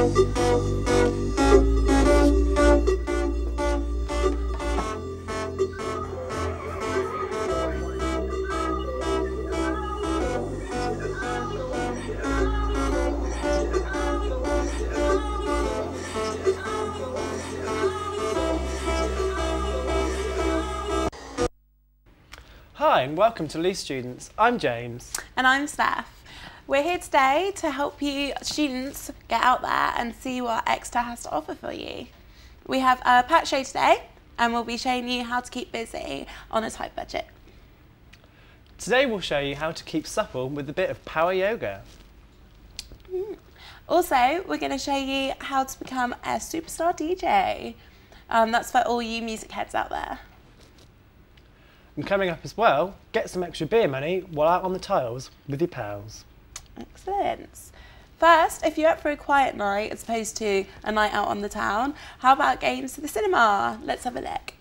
Hi and welcome to Loose Students. I'm James. And I'm Steph. We're here today to help you students get out there and see what Exeter has to offer for you. We have a pack show today and we'll be showing you how to keep busy on a tight budget. Today we'll show you how to keep supple with a bit of power yoga. Also, we're going to show you how to become a superstar DJ. That's for all you music heads out there. And coming up as well, get some extra beer money while out on the tiles with your pals. Excellent. First, if you're up for a quiet night as opposed to a night out on the town, how about games to the cinema? Let's have a look.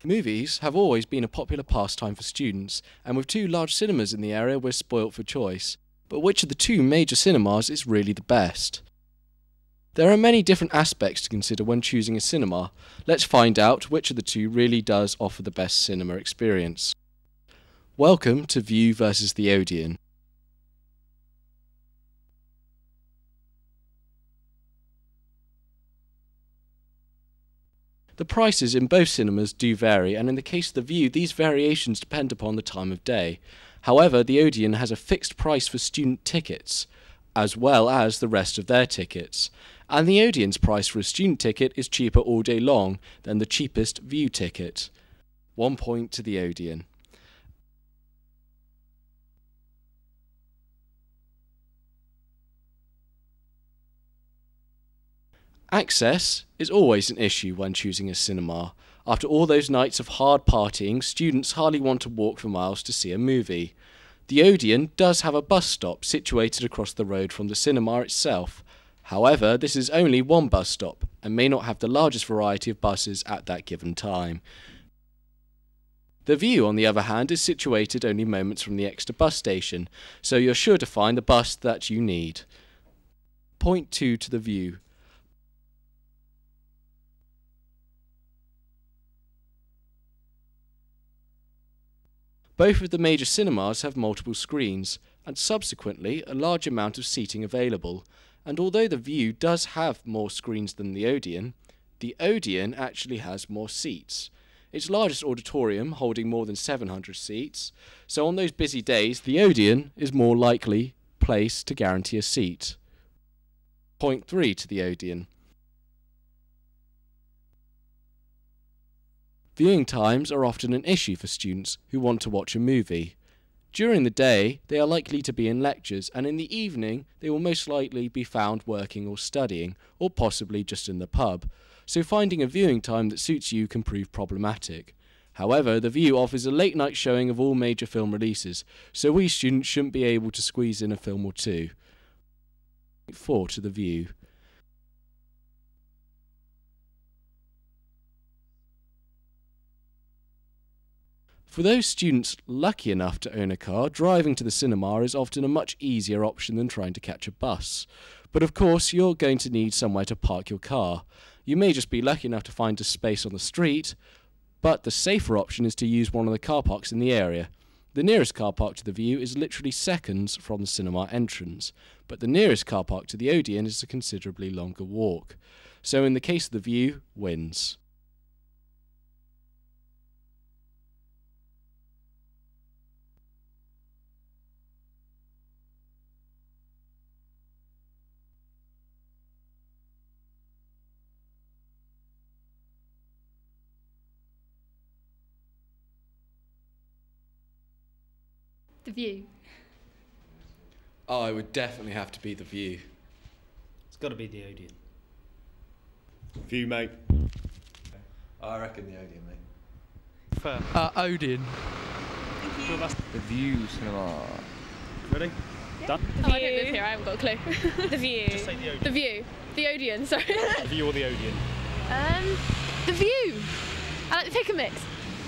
Movies have always been a popular pastime for students, and with two large cinemas in the area, we're spoilt for choice. But which of the two major cinemas is really the best? There are many different aspects to consider when choosing a cinema. Let's find out which of the two really does offer the best cinema experience. Welcome to View versus the Odeon. The prices in both cinemas do vary, and in the case of the View, these variations depend upon the time of day. However, the Odeon has a fixed price for student tickets, as well as the rest of their tickets. And the Odeon's price for a student ticket is cheaper all day long than the cheapest View ticket. 1 point to the Odeon. Access is always an issue when choosing a cinema. After all those nights of hard partying, students hardly want to walk for miles to see a movie. The Odeon does have a bus stop situated across the road from the cinema itself. However, this is only one bus stop and may not have the largest variety of buses at that given time. The View, on the other hand, is situated only moments from the Exeter bus station, so you're sure to find the bus that you need. Point 2 to the View. Both of the major cinemas have multiple screens, and subsequently a large amount of seating available, and although the View does have more screens than the Odeon actually has more seats. Its largest auditorium holding more than 700 seats, so on those busy days the Odeon is more likely placed to guarantee a seat. Point 3 to the Odeon. Viewing times are often an issue for students who want to watch a movie. During the day, they are likely to be in lectures, and in the evening, they will most likely be found working or studying, or possibly just in the pub, so finding a viewing time that suits you can prove problematic. However, the View offers a late night showing of all major film releases, so we students shouldn't be able to squeeze in a film or two. 4 to the View. For those students lucky enough to own a car, driving to the cinema is often a much easier option than trying to catch a bus. But of course, you're going to need somewhere to park your car. You may just be lucky enough to find a space on the street, but the safer option is to use one of the car parks in the area. The nearest car park to the View is literally seconds from the cinema entrance, but the nearest car park to the Odeon is a considerably longer walk. So in the case of the View, wins. The View. Oh, it would definitely have to be the View. It's got to be the Odeon. View, mate. I reckon the Odeon, mate. Fair. Odeon. The View cinema. Ready? Yeah. Done? Oh, I don't live here, I haven't got a clue. The View. Just say the Odeon. The View. The Odeon, sorry. The View or the Odeon? The View. I like the pick and mix.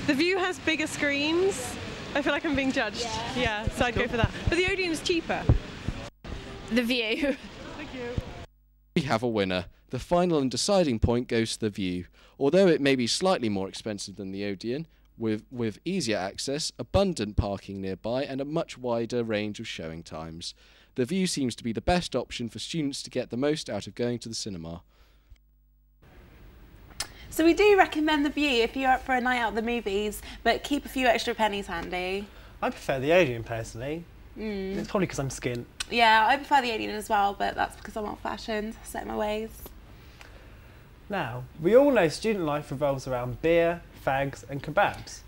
The View has bigger screens. I feel like I'm being judged. Yeah, so I'd go for that. But the Odeon's cheaper. The View. Thank you. We have a winner. The final and deciding point goes to the View. Although it may be slightly more expensive than the Odeon, with easier access, abundant parking nearby and a much wider range of showing times, the View seems to be the best option for students to get the most out of going to the cinema. So we do recommend the View if you're up for a night out at the movies, but keep a few extra pennies handy. I prefer the Odeon personally. It's probably because I'm skint. Yeah, I prefer the Odeon as well, but that's because I'm old-fashioned, set in my ways. Now, we all know student life revolves around beer, fags and kebabs.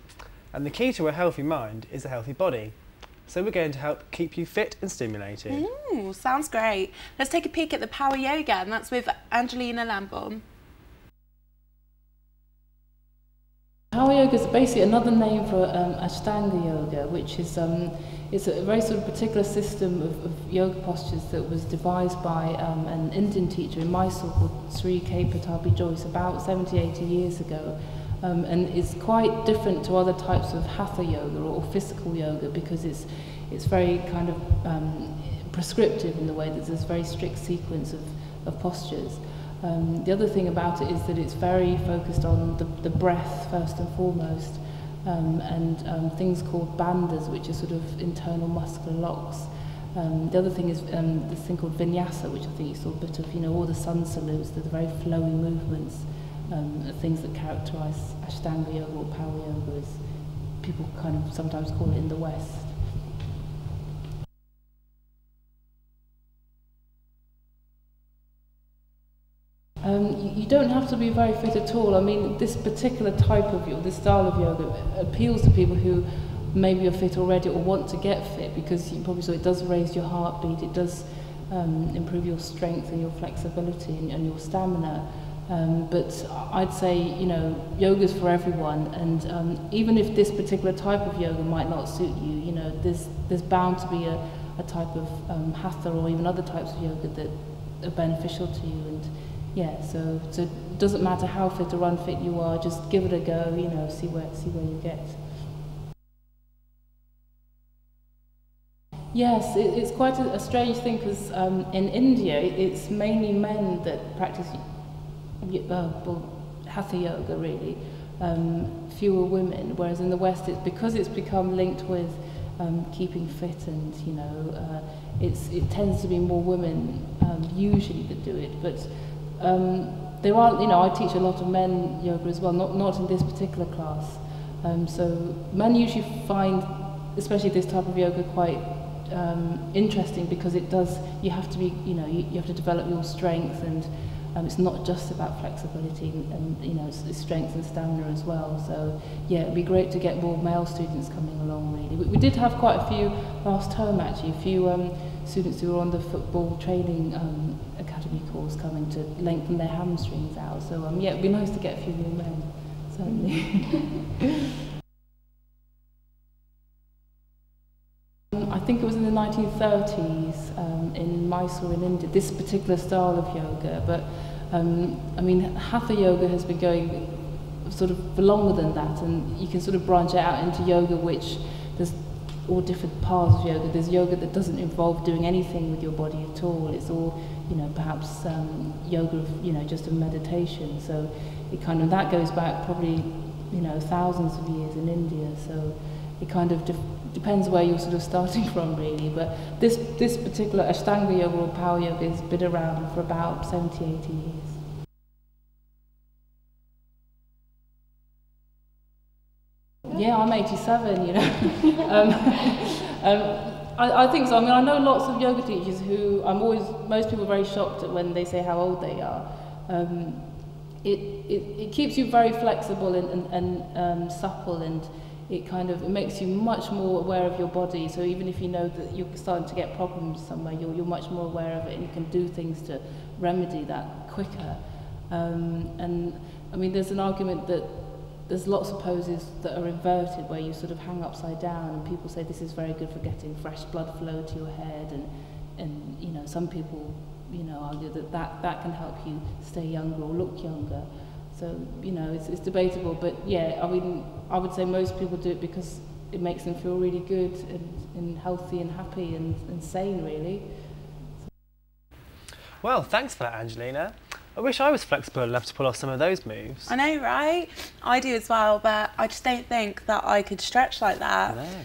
And the key to a healthy mind is a healthy body. So we're going to help keep you fit and stimulated. Ooh, sounds great. Let's take a peek at the Power Yoga, and that's with Angelina Lamborn. Power yoga is basically another name for Ashtanga yoga, which is it's a very sort of particular system of yoga postures that was devised by an Indian teacher in Mysore called Sri K. Patabi Joyce about 70, 80 years ago. And it's quite different to other types of hatha yoga or physical yoga because it's very kind of prescriptive in the way that there's a very strict sequence of postures. The other thing about it is that it's very focused on the breath first and foremost, and things called bandhas, which are sort of internal muscular locks. The other thing is this thing called vinyasa, which I think you saw a bit of, all the sun salutes, the very flowy movements, things that characterise Ashtanga yoga or power yoga, as people kind of sometimes call it in the West. You don't have to be very fit at all. I mean, this particular type of yoga, this style of yoga, appeals to people who maybe are fit already or want to get fit, because you probably saw it does raise your heartbeat, it does improve your strength and your flexibility and your stamina. But I'd say, yoga's for everyone, and even if this particular type of yoga might not suit you, there's bound to be a type of hatha or even other types of yoga that are beneficial to you. And yeah, so it doesn't matter how fit or unfit you are, just give it a go, see where you get. Yes, it's quite a strange thing, because in India it's mainly men that practice hatha yoga, really, fewer women, whereas in the West because it's become linked with keeping fit, and it tends to be more women usually that do it, but there are, I teach a lot of men yoga as well, not in this particular class, so men usually find, especially this type of yoga, quite interesting, because you have to be, you have to develop your strength, and it's not just about flexibility, and it's strength and stamina as well. So yeah, it'd be great to get more male students coming along, really. We did have quite a few last term, actually, a few students who were on the football training academy course coming to lengthen their hamstrings out. So yeah, it'd be nice to get a few new men, certainly. I think it was in the 1930s in Mysore in India, this particular style of yoga, but I mean, hatha yoga has been going sort of for longer than that, and you can sort of branch it out into yoga, which there's all different paths of yoga. There's yoga that doesn't involve doing anything with your body at all. It's all, perhaps yoga of, just a meditation. So it kind of, that goes back probably, thousands of years in India. So it kind of depends where you're sort of starting from, really. But this particular Ashtanga yoga or power yoga has been around for about 70, 80 years. Yeah, I'm 87, I think so. I mean, I know lots of yoga teachers who most people are very shocked at when they say how old they are. It keeps you very flexible and supple, and it makes you much more aware of your body. So even if you know that you're starting to get problems somewhere, you're much more aware of it, and you can do things to remedy that quicker. And I mean, there's an argument that there's lots of poses that are inverted, where you sort of hang upside down, and people say this is very good for getting fresh blood flow to your head, and some people argue that can help you stay younger or look younger. So, you know, it's debatable, but yeah, I mean, I would say most people do it because it makes them feel really good and healthy and happy and sane, really. Well, thanks for that, Angelina. I wish I was flexible enough to pull off some of those moves. I know, right? I do as well, but I just don't think that I could stretch like that. I know.